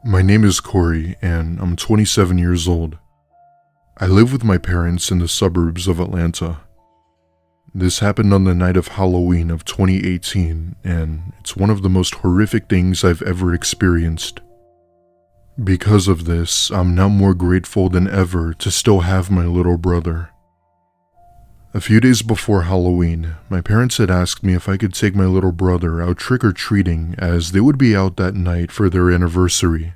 My name is Corey, and I'm 27 years old. I live with my parents in the suburbs of Atlanta. This happened on the night of Halloween of 2018, and it's one of the most horrific things I've ever experienced. Because of this, I'm now more grateful than ever to still have my little brother. A few days before Halloween, my parents had asked me if I could take my little brother out trick-or-treating as they would be out that night for their anniversary.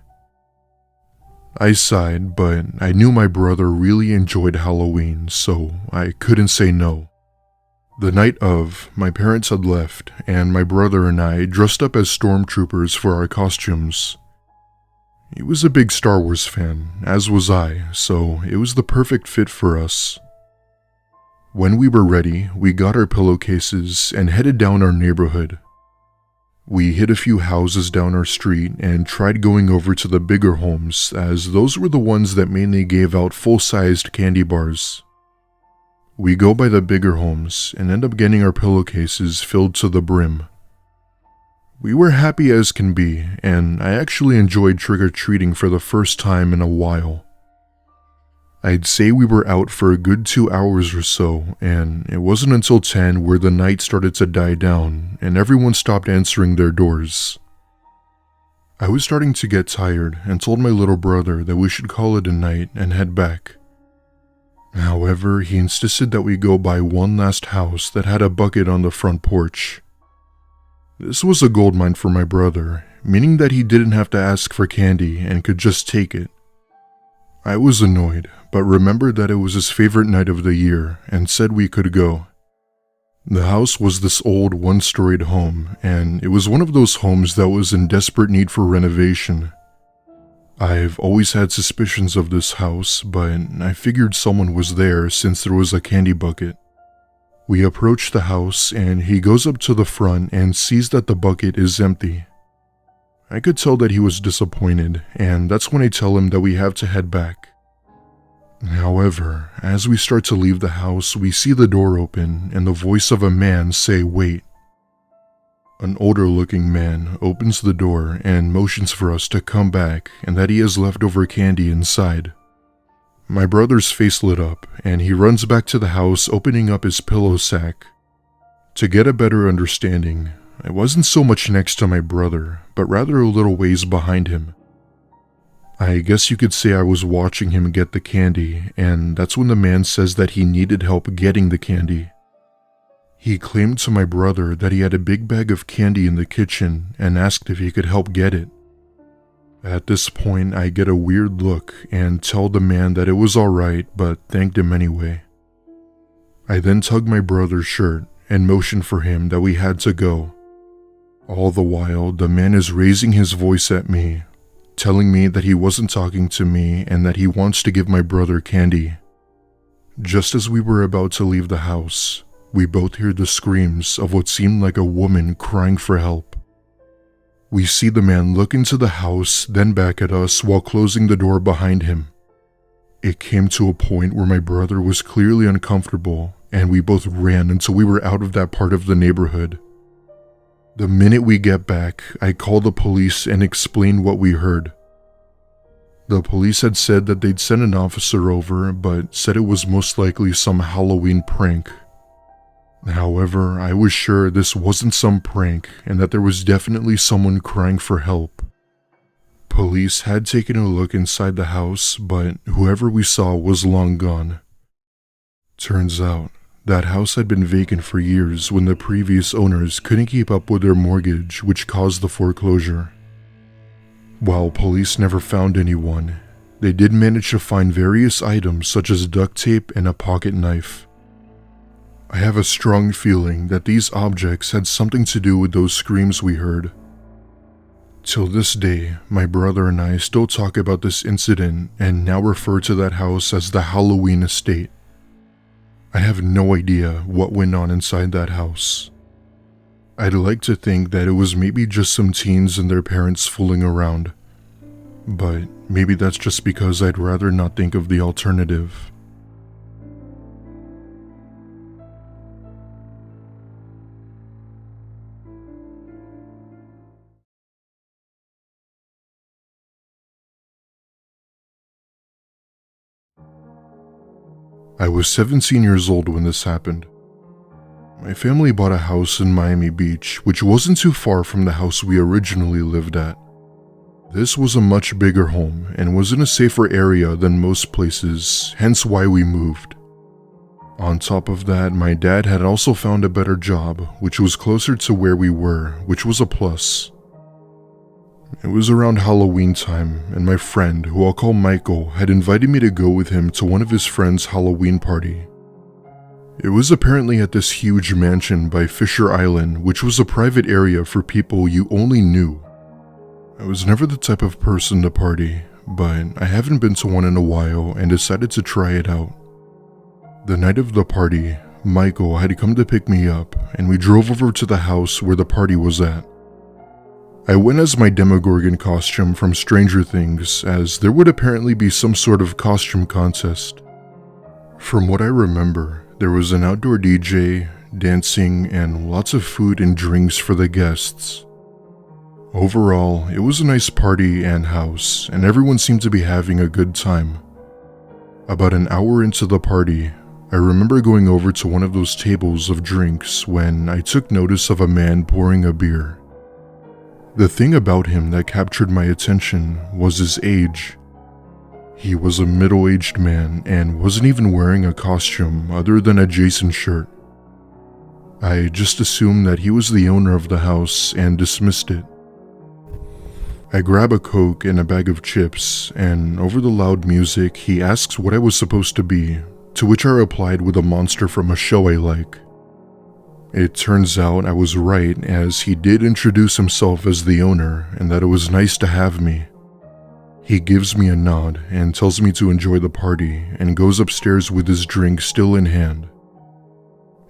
I sighed, but I knew my brother really enjoyed Halloween, so I couldn't say no. The night of, my parents had left, and my brother and I dressed up as stormtroopers for our costumes. He was a big Star Wars fan, as was I, so it was the perfect fit for us. When we were ready, we got our pillowcases and headed down our neighborhood. We hit a few houses down our street and tried going over to the bigger homes, as those were the ones that mainly gave out full-sized candy bars. We go by the bigger homes and end up getting our pillowcases filled to the brim. We were happy as can be, and I actually enjoyed trick-or-treating for the first time in a while. I'd say we were out for a good 2 hours or so, and it wasn't until 10 where the night started to die down and everyone stopped answering their doors. I was starting to get tired and told my little brother that we should call it a night and head back. However, he insisted that we go by one last house that had a bucket on the front porch. This was a goldmine for my brother, meaning that he didn't have to ask for candy and could just take it. I was annoyed, but remembered that it was his favorite night of the year and said we could go. The house was this old one-storied home, and it was one of those homes that was in desperate need for renovation. I've always had suspicions of this house, but I figured someone was there since there was a candy bucket. We approach the house and he goes up to the front and sees that the bucket is empty. I could tell that he was disappointed, and that's when I tell him that we have to head back. However, as we start to leave the house, we see the door open and the voice of a man say, "Wait." An older-looking man opens the door and motions for us to come back and that he has leftover candy inside. My brother's face lit up, and he runs back to the house, opening up his pillow sack. To get a better understanding, I wasn't so much next to my brother, but rather a little ways behind him. I guess you could say I was watching him get the candy, and that's when the man says that he needed help getting the candy. He claimed to my brother that he had a big bag of candy in the kitchen and asked if he could help get it. At this point, I get a weird look and tell the man that it was alright, but thanked him anyway. I then tug my brother's shirt and motion for him that we had to go. All the while, the man is raising his voice at me, telling me that he wasn't talking to me and that he wants to give my brother candy. Just as we were about to leave the house, we both hear the screams of what seemed like a woman crying for help. We see the man look into the house, then back at us while closing the door behind him. It came to a point where my brother was clearly uncomfortable, and we both ran until we were out of that part of the neighborhood. The minute we get back, I call the police and explain what we heard. The police had said that they'd send an officer over, but said it was most likely some Halloween prank. However, I was sure this wasn't some prank and that there was definitely someone crying for help. Police had taken a look inside the house, but whoever we saw was long gone. Turns out, that house had been vacant for years when the previous owners couldn't keep up with their mortgage, which caused the foreclosure. While police never found anyone, they did manage to find various items such as duct tape and a pocket knife. I have a strong feeling that these objects had something to do with those screams we heard. Till this day, my brother and I still talk about this incident and now refer to that house as the Halloween estate. I have no idea what went on inside that house. I'd like to think that it was maybe just some teens and their parents fooling around, but maybe that's just because I'd rather not think of the alternative. I was 17 years old when this happened. My family bought a house in Miami Beach, which wasn't too far from the house we originally lived at. This was a much bigger home and was in a safer area than most places, hence why we moved. On top of that, my dad had also found a better job, which was closer to where we were, which was a plus. It was around Halloween time, and my friend, who I'll call Michael, had invited me to go with him to one of his friends' Halloween party. It was apparently at this huge mansion by Fisher Island, which was a private area for people you only knew. I was never the type of person to party, but I haven't been to one in a while and decided to try it out. The night of the party, Michael had come to pick me up, and we drove over to the house where the party was at. I went as my Demogorgon costume from Stranger Things, as there would apparently be some sort of costume contest. From what I remember, there was an outdoor DJ, dancing, and lots of food and drinks for the guests. Overall, it was a nice party and house, and everyone seemed to be having a good time. About an hour into the party, I remember going over to one of those tables of drinks when I took notice of a man pouring a beer. The thing about him that captured my attention was his age. He was a middle-aged man and wasn't even wearing a costume other than a Jason shirt. I just assumed that he was the owner of the house and dismissed it. I grab a Coke and a bag of chips, and over the loud music, he asks what I was supposed to be, to which I replied with a monster from a show I like. It turns out I was right, as he did introduce himself as the owner and that it was nice to have me. He gives me a nod and tells me to enjoy the party and goes upstairs with his drink still in hand.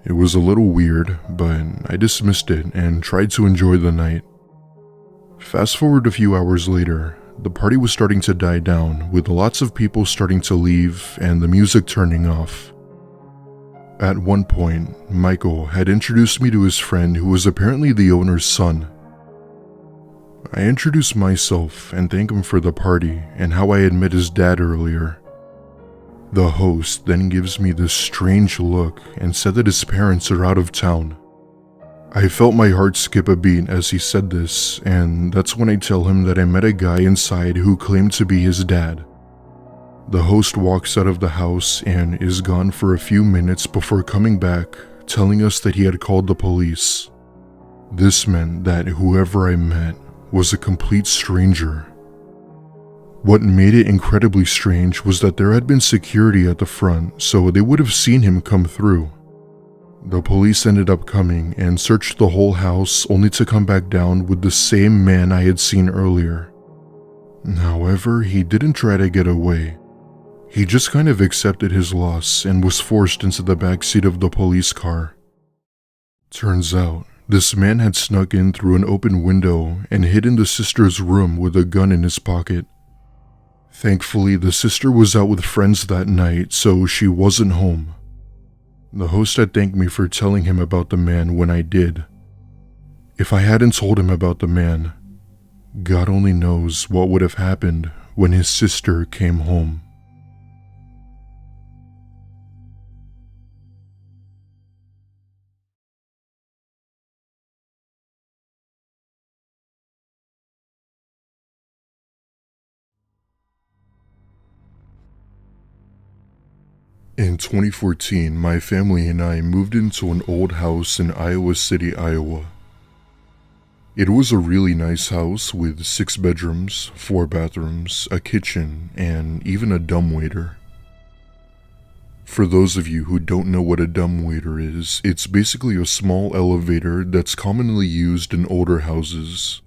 It was a little weird, but I dismissed it and tried to enjoy the night. Fast forward a few hours later, the party was starting to die down, with lots of people starting to leave and the music turning off. At one point, Michael had introduced me to his friend who was apparently the owner's son. I introduced myself and thanked him for the party and how I had met his dad earlier. The host then gives me this strange look and said that his parents are out of town. I felt my heart skip a beat as he said this, and that's when I tell him that I met a guy inside who claimed to be his dad. The host walks out of the house and is gone for a few minutes before coming back, telling us that he had called the police. This meant that whoever I met was a complete stranger. What made it incredibly strange was that there had been security at the front, so they would have seen him come through. The police ended up coming and searched the whole house only to come back down with the same man I had seen earlier. However, he didn't try to get away. He just kind of accepted his loss and was forced into the backseat of the police car. Turns out, this man had snuck in through an open window and hid in the sister's room with a gun in his pocket. Thankfully, the sister was out with friends that night, so she wasn't home. The host had thanked me for telling him about the man when I did. If I hadn't told him about the man, God only knows what would have happened when his sister came home. In 2014, my family and I moved into an old house in Iowa City, Iowa. It was a really nice house with 6 bedrooms, 4 bathrooms, a kitchen, and even a dumbwaiter. For those of you who don't know what a dumbwaiter is, it's basically a small elevator that's commonly used in older houses.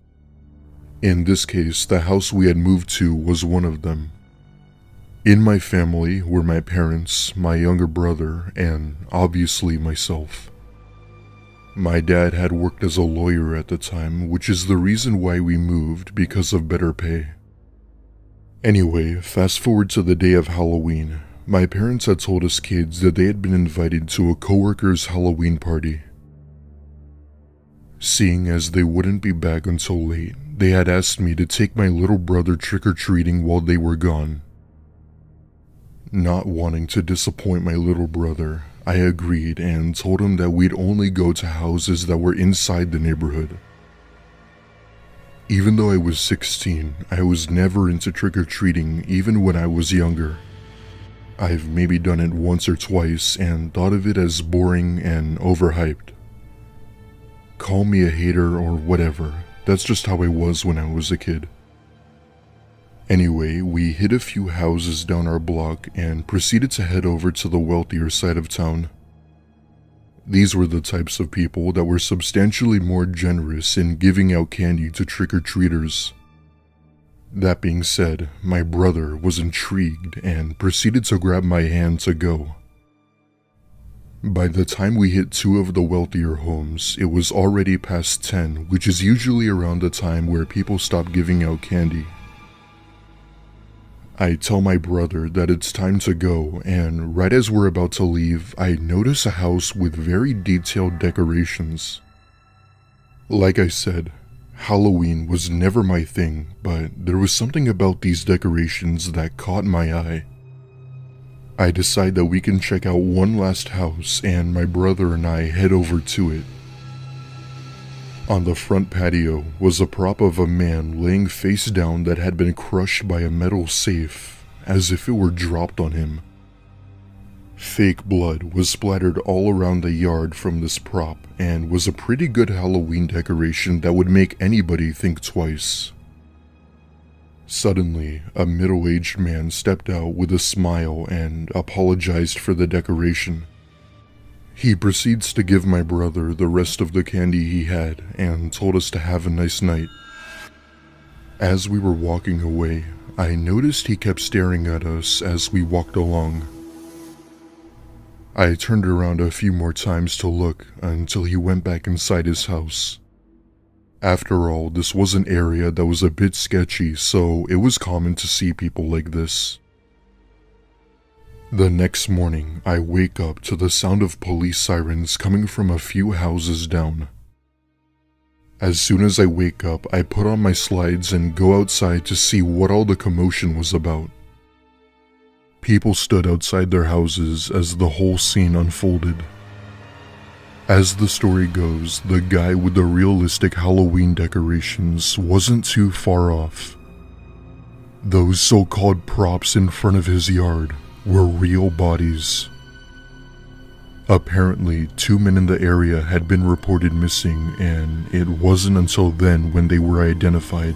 In this case, the house we had moved to was one of them. In my family were my parents, my younger brother, and obviously myself. My dad had worked as a lawyer at the time, which is the reason why we moved, because of better pay. Anyway, fast forward to the day of Halloween. My parents had told us kids that they had been invited to a coworker's Halloween party. Seeing as they wouldn't be back until late, they had asked me to take my little brother trick-or-treating while they were gone. Not wanting to disappoint my little brother, I agreed and told him that we'd only go to houses that were inside the neighborhood. Even though I was 16, I was never into trick-or-treating even when I was younger. I've maybe done it once or twice and thought of it as boring and overhyped. Call me a hater or whatever, that's just how I was when I was a kid. Anyway, we hit a few houses down our block and proceeded to head over to the wealthier side of town. These were the types of people that were substantially more generous in giving out candy to trick-or-treaters. That being said, my brother was intrigued and proceeded to grab my hand to go. By the time we hit two of the wealthier homes, it was already past 10, which is usually around the time where people stop giving out candy. I tell my brother that it's time to go, and right as we're about to leave, I notice a house with very detailed decorations. Like I said, Halloween was never my thing, but there was something about these decorations that caught my eye. I decide that we can check out one last house, and my brother and I head over to it. On the front patio was a prop of a man laying face down that had been crushed by a metal safe, as if it were dropped on him. Fake blood was splattered all around the yard from this prop and was a pretty good Halloween decoration that would make anybody think twice. Suddenly, a middle-aged man stepped out with a smile and apologized for the decoration. He proceeds to give my brother the rest of the candy he had and told us to have a nice night. As we were walking away, I noticed he kept staring at us as we walked along. I turned around a few more times to look until he went back inside his house. After all, this was an area that was a bit sketchy, so it was common to see people like this. The next morning, I wake up to the sound of police sirens coming from a few houses down. As soon as I wake up, I put on my slides and go outside to see what all the commotion was about. People stood outside their houses as the whole scene unfolded. As the story goes, the guy with the realistic Halloween decorations wasn't too far off. Those so-called props in front of his yard were real bodies. Apparently, 2 men in the area had been reported missing, and it wasn't until then when they were identified.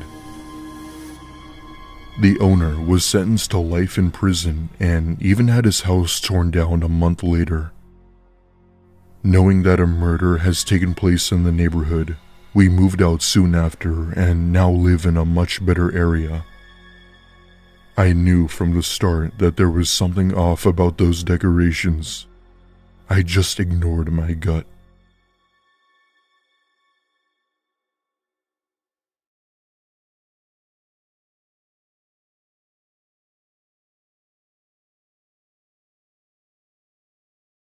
The owner was sentenced to life in prison and even had his house torn down a month later. Knowing that a murder has taken place in the neighborhood, we moved out soon after and now live in a much better area. I knew from the start that there was something off about those decorations. I just ignored my gut.